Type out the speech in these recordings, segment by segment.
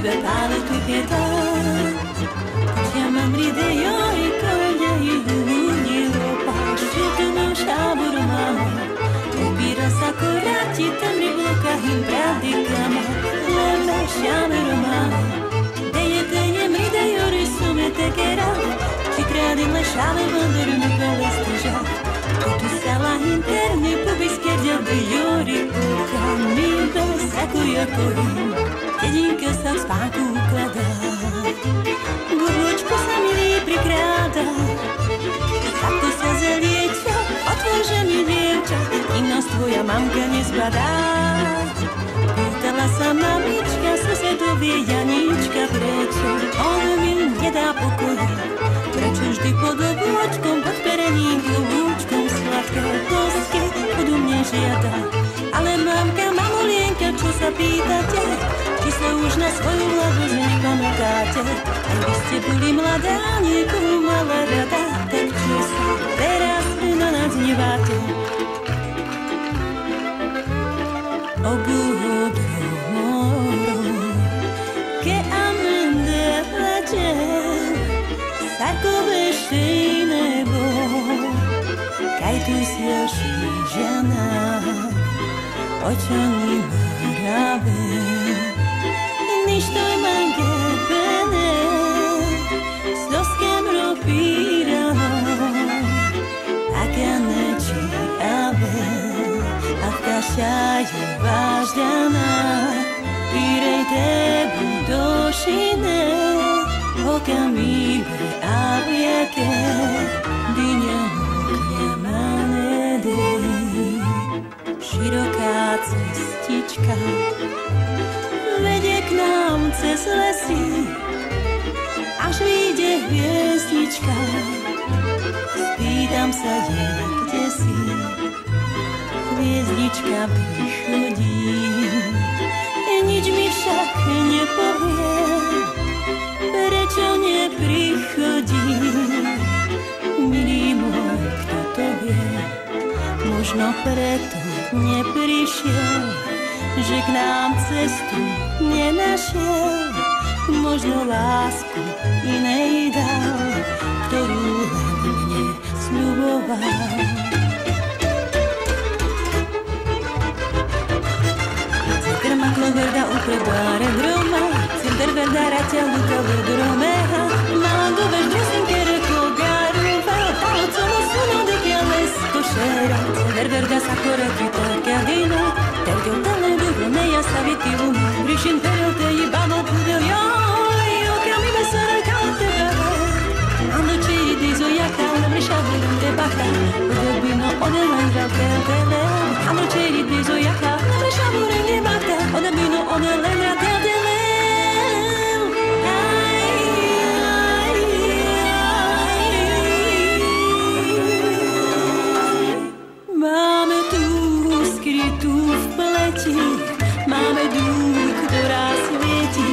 tebe pále tu pietà. Chiamami de io e coglie uni roba, sciutano sciaburma. Opira sakurati temri bloka him pravdi kama, lema sciaburma. Deje mride jori sume tekera, ci credi le sciame bandere mi palesteja. Tu sala interni pubiske de jori puka, mi besakuja kohim, jedinka sa v spánku ukladá. Bubučko sa milý prikráda, takto sa zelieča, otvorže mi dievča, kým nás tvoja mamka nezbadá. Pýtala sa mamička, susedovie Janíčka, prečo on mi nedá pokoj. Prečo vždy pod obúčkom, pod perením, klobúčkom, sladké koske budú mne žiada. Ale mamka, mamulienka, čo sa pýtate, či sa už na svoju mladosť nepamätáte? Aj by ste boli mladá, niekoho mala rada, tak čo sa teraz na nás hneváte? Obudro, che amendelace, sarcove nebo, kaj tu si žena, očami marabe, ništo manche bene, sloskem ropirano, akaneči abe, avkaša je važdana, pirej tebu došine, okami be avieke, dinja moknjamane široká cestička vedie k nám cez lesy, až vyjde hviezdička. Spýtam sa, kde si, hviezdička prichodí, nič mi však nepovie, prečo neprichodí. Milý môj, kto to vie, možno preto neprišiel, že k nám cestu nenašiel, možno lásku inej dal, ktorú len mne sľuboval. Krmaklo verda uprebare broma, center verda ratia luka vedromeha, mando veš drusinkere kogaruva, palo cono suno de chiales košera, center verda sakora kita kadina, terdio tale duhone ja staviti luma, brišin perel te jibano pudel joj, okami besara kalte bebe, ando čiri dizo jaka, nebrisha budem te bakta, udobino odelendra tele, ando čiri dizo jaka, nebrisha budem te bakta, odabino odelendra tele. Máme tu skrytú v pleti, máme duch, ktorá svieti,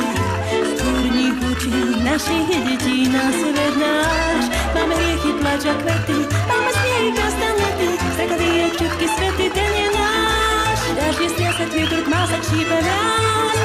v turních očí našich detí na svet náš. Máme hriechy, plač a kvety, máme smiech, kastanety, strekali je všetky svety, ten je náš. Dážď stria sa, vietor tmá sa šípe nás,